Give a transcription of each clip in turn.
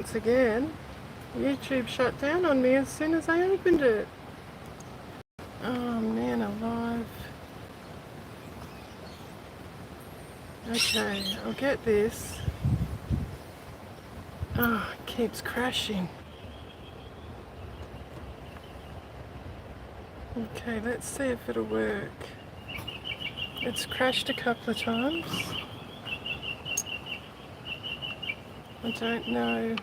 Once again, YouTube shut down on me as soon as I opened it. Oh man alive. Okay, I'll get this. Oh, it keeps crashing. Okay, let's see if it'll work. It's crashed a couple of times. I don't know.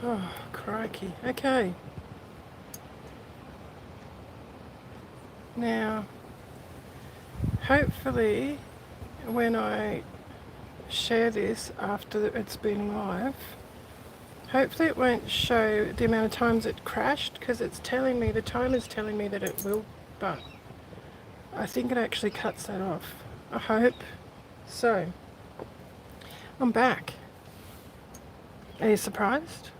Oh, crikey. Okay. Now, hopefully, when I share this after it's been live, hopefully it won't show the amount of times it crashed, because it's telling me, the time is telling me that it will, but I think it actually cuts that off. I hope. So, I'm back. Are you surprised?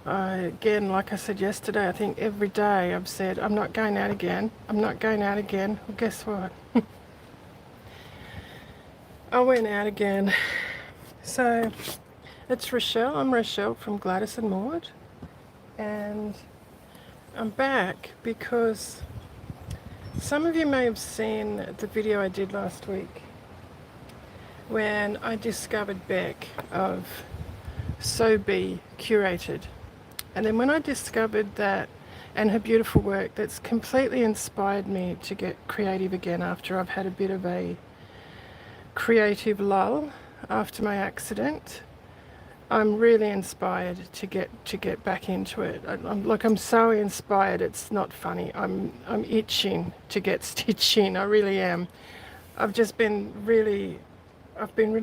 Again, like I said yesterday, I think every day I've said, I'm not going out again. I'm not going out again. Well, guess what? I went out again. So, it's Rochelle. I'm Rochelle from Gladys and Maud. And I'm back because some of you may have seen the video I did last week when I discovered Beck of So Be Curated. And then when I discovered that and her beautiful work, that's completely inspired me to get creative again after I've had a bit of a creative lull after my accident. I'm really inspired to get back into it. I'm so inspired, it's not funny. I'm itching to get stitching. I really am. I've been really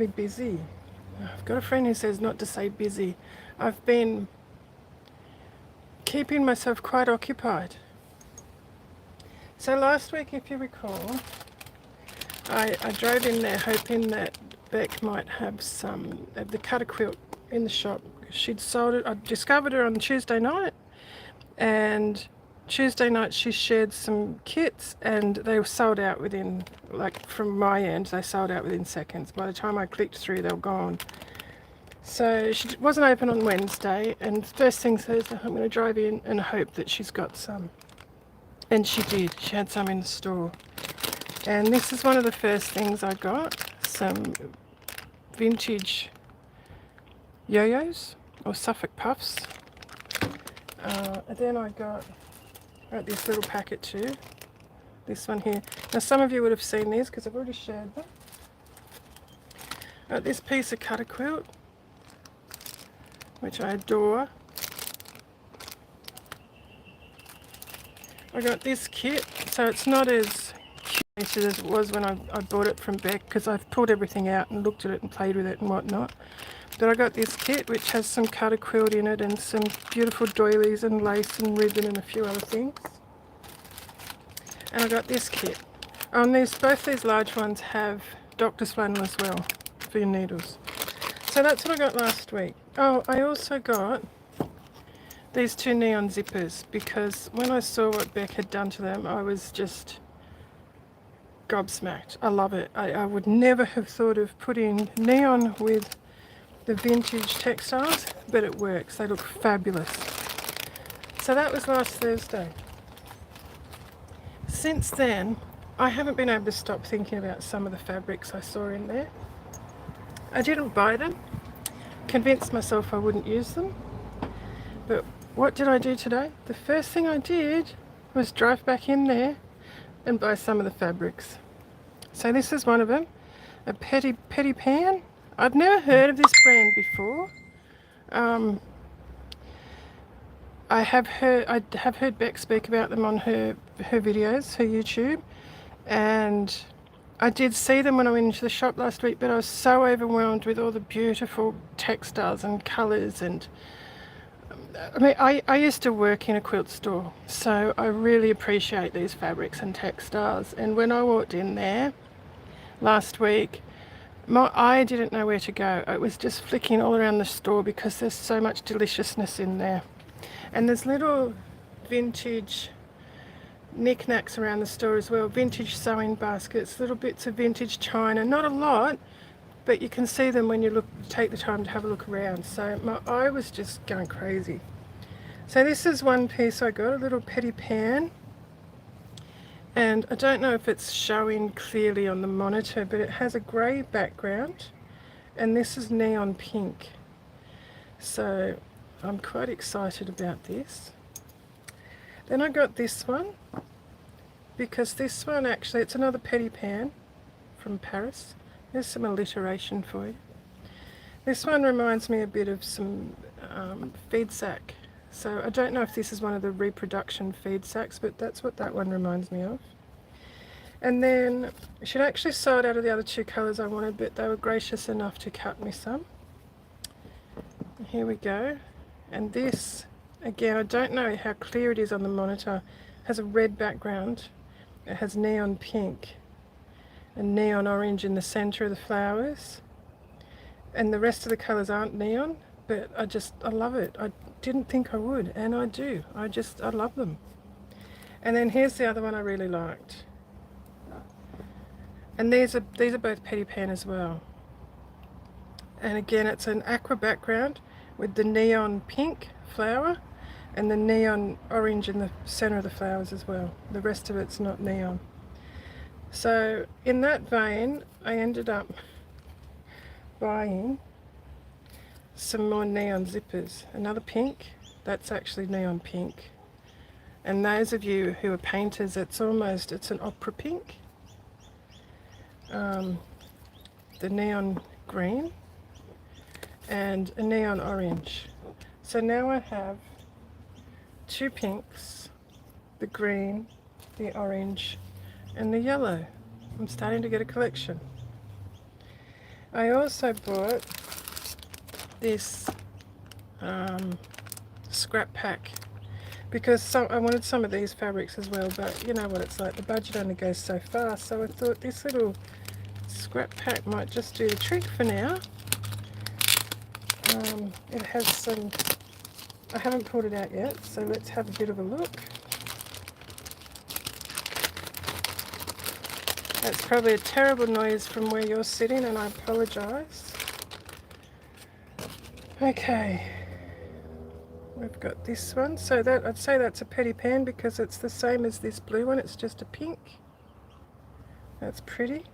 busy. I've got a friend who says not to say busy. I've been keeping myself quite occupied. So last week, if you recall, I drove in there hoping that Beck might have some of the cutter quilt in the shop. She'd sold it. I discovered her on Tuesday night, and Tuesday night she shared some kits, and they were sold out within, like from my end, they sold out within seconds. By the time I clicked through, they were gone. So she wasn't open on Wednesday, and first thing Thursday I'm going to drive in and hope that she's got some. And she did. She had some in the store. And this is one of the first things I got, some vintage yo-yos or Suffolk puffs. And then I got this little packet too, this one here. Now some of you would have seen these because I've already shared them. This piece of cutter quilt, which I adore. I got this kit, so it's not as curated as it was when I bought it from Beck, because I've pulled everything out and looked at it and played with it and whatnot. But I got this kit which has some cutter quilt in it and some beautiful doilies and lace and ribbon and a few other things. And I got this kit. Both these large ones have Doctor's flannel as well for your needles. So that's what I got last week. Oh, I also got these two neon zippers, because when I saw what Beck had done to them, I was just gobsmacked. I love it. I would never have thought of putting neon with the vintage textiles, but it works. They look fabulous. So that was last Thursday. Since then, I haven't been able to stop thinking about some of the fabrics I saw in there. I didn't buy them. Convinced myself I wouldn't use them. But what did I do today? The first thing I did was drive back in there and buy some of the fabrics. So this is one of them, a Petit Pan. I'd never heard of this brand before. I have heard Beck speak about them on her videos, her YouTube, and I did see them when I went into the shop last week, but I was so overwhelmed with all the beautiful textiles and colours. And I mean, I used to work in a quilt store, so I really appreciate these fabrics and textiles. And when I walked in there last week, I didn't know where to go. It was just flicking all around the store because there's so much deliciousness in there. And there's little vintage knickknacks around the store as well. Vintage sewing baskets, little bits of vintage china. Not a lot, but you can see them when you take the time to have a look around. So my eye was just going crazy. So this is one piece I got, a little petty pan, and I don't know if it's showing clearly on the monitor, but it has a grey background, and this is neon pink. So I'm quite excited about this. Then I got this one, because this one actually, it's another petty pan from Paris. There's some alliteration for you. This one reminds me a bit of some feed sack. So I don't know if this is one of the reproduction feed sacks, but that's what that one reminds me of. And then I should actually sew it out of the other two colours I wanted, but they were gracious enough to cut me some. Here we go. And this, again, I don't know how clear it is on the monitor, has a red background. It has neon pink and neon orange in the centre of the flowers. And the rest of the colours aren't neon, but I love it. I didn't think I would, and I do. I love them. And then here's the other one I really liked. And these are both petty pan as well. And again, it's an aqua background with the neon pink flower and the neon orange in the centre of the flowers as well. The rest of it's not neon. So in that vein, I ended up buying some more neon zippers. Another pink, that's actually neon pink. And those of you who are painters, it's an opera pink. The neon green and a neon orange. So now I have two pinks, the green, the orange and the yellow. I'm starting to get a collection. I also bought this scrap pack because I wanted some of these fabrics as well, but you know what it's like, the budget only goes so far, so I thought this little scrap pack might just do the trick for now. It has some, I haven't pulled it out yet, so let's have a bit of a look. That's probably a terrible noise from where you're sitting, and I apologise. Okay, we've got this one. So that, I'd say that's a petty pan because it's the same as this blue one, it's just a pink. That's pretty.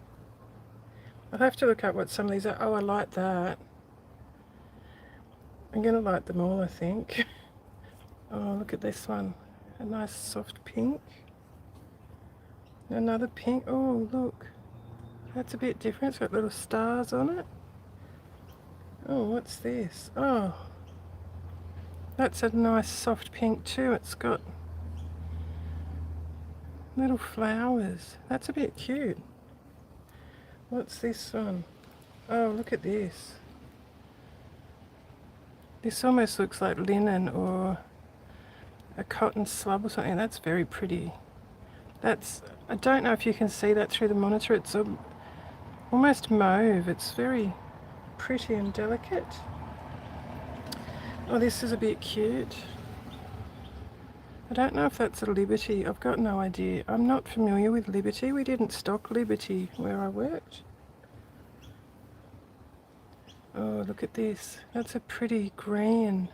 I'll have to look up what some of these are. Oh, I like that. I'm going to like them all, I think. Oh, look at this one. A nice soft pink. Another pink. Oh, look. That's a bit different. It's got little stars on it. Oh, what's this? Oh, that's a nice soft pink too. It's got little flowers. That's a bit cute. What's this one? Oh, look at this. This almost looks like linen or a cotton slub or something. That's very pretty. That's, I don't know if you can see that through the monitor. It's almost mauve. It's very pretty and delicate. Oh, this is a bit cute. I don't know if that's a Liberty. I've got no idea. I'm not familiar with Liberty. We didn't stock Liberty where I worked. Oh, look at this. That's a pretty green.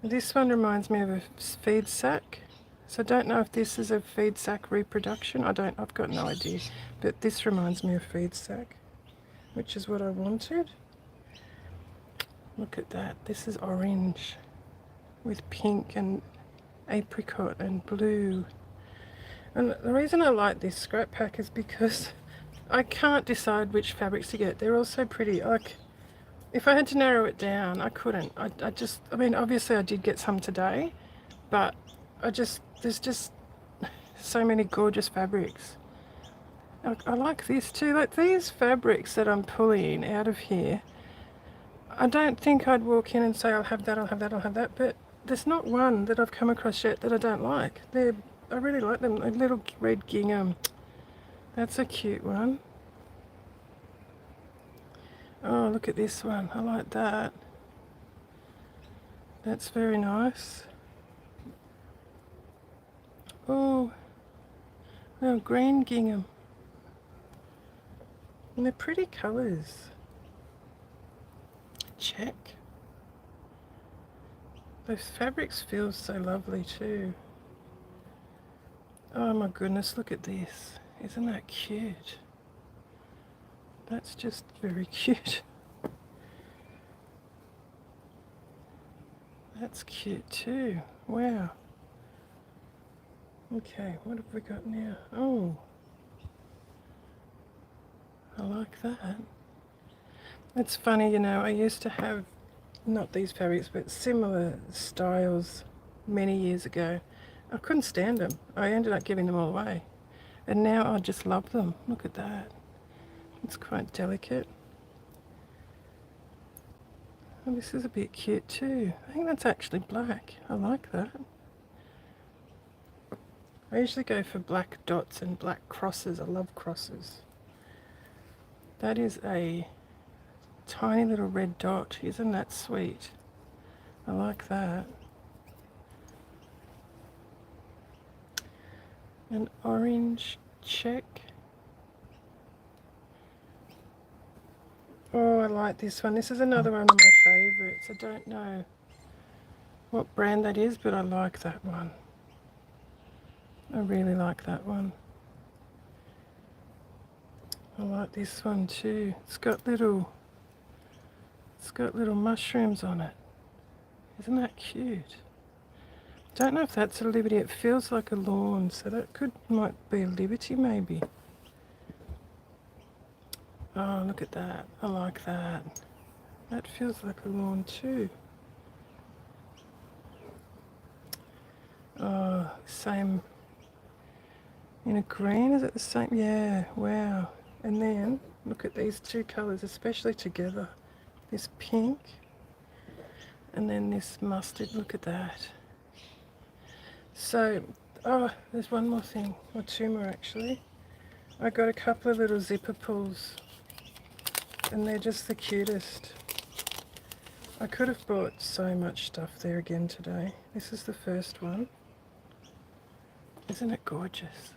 This one reminds me of a feed sack. So I don't know if this is a feed sack reproduction. I've got no idea. But this reminds me of feed sack, which is what I wanted. Look at that. This is orange with pink and apricot and blue. And the reason I like this scrap pack is because I can't decide which fabrics to get. They're all so pretty. Like, if I had to narrow it down, I couldn't. I mean, obviously I did get some today, but there's just so many gorgeous fabrics. I like this too. Like these fabrics that I'm pulling out of here, I don't think I'd walk in and say I'll have that, I'll have that, I'll have that, but there's not one that I've come across yet that I don't like. I really like them. A little red gingham. That's a cute one. Oh, look at this one. I like that. That's very nice. Oh, Oh, green gingham. And they're pretty colours. Check. Those fabrics feel so lovely too. Oh my goodness, look at this. Isn't that cute? That's just very cute. That's cute too. Wow. Okay, what have we got now? Oh, I like that. It's funny, you know, I used to have, not these fabrics, but similar styles many years ago. I couldn't stand them. I ended up giving them all away. And now I just love them. Look at that. It's quite delicate. Oh, this is a bit cute too. I think that's actually black. I like that. I usually go for black dots and black crosses. I love crosses. That is a tiny little red dot. Isn't that sweet? I like that. An orange check. Oh, I like this one. This is another one of my favourites. I don't know what brand that is, but I like that one. I really like that one. I like this one too. It's got little mushrooms on it. Isn't that cute? Don't know if that's a Liberty. It feels like a lawn, so that might be a Liberty maybe. Oh, look at that. I like that. That feels like a lawn too. Oh, same in a green. Is it the same? Yeah, wow. And then look at these two colours, especially together. This pink and then this mustard. Look at that. So, oh, there's one more thing, or two more actually. I got a couple of little zipper pulls and they're just the cutest. I could have bought so much stuff there again today. This is the first one. Isn't it gorgeous?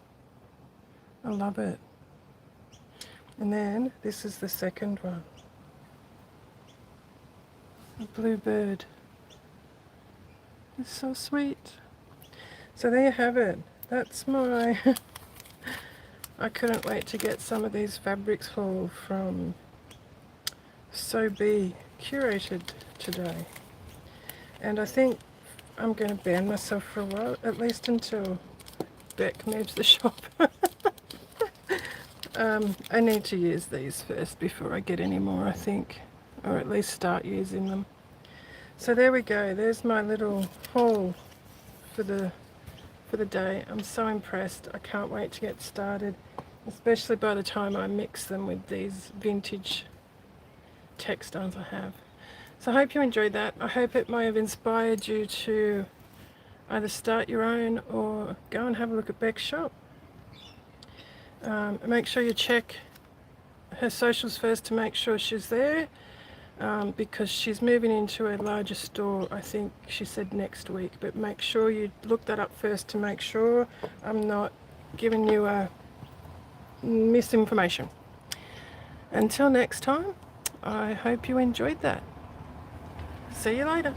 I love it. And then this is the second one. A blue bird. It's so sweet. So there you have it. That's my... I couldn't wait to get some of these fabrics haul from Curated today. And I think I'm going to ban myself for a while, at least until Beck moves the shop. I need to use these first before I get any more, I think, or at least start using them. So there we go. There's my little haul for the day. I'm so impressed. I can't wait to get started, especially by the time I mix them with these vintage textiles I have. So I hope you enjoyed that. I hope it may have inspired you to either start your own or go and have a look at Beck's shop. Make sure you check her socials first to make sure she's there, because she's moving into a larger store, I think she said next week, but make sure you look that up first to make sure I'm not giving you misinformation. Until next time, I hope you enjoyed that. See you later.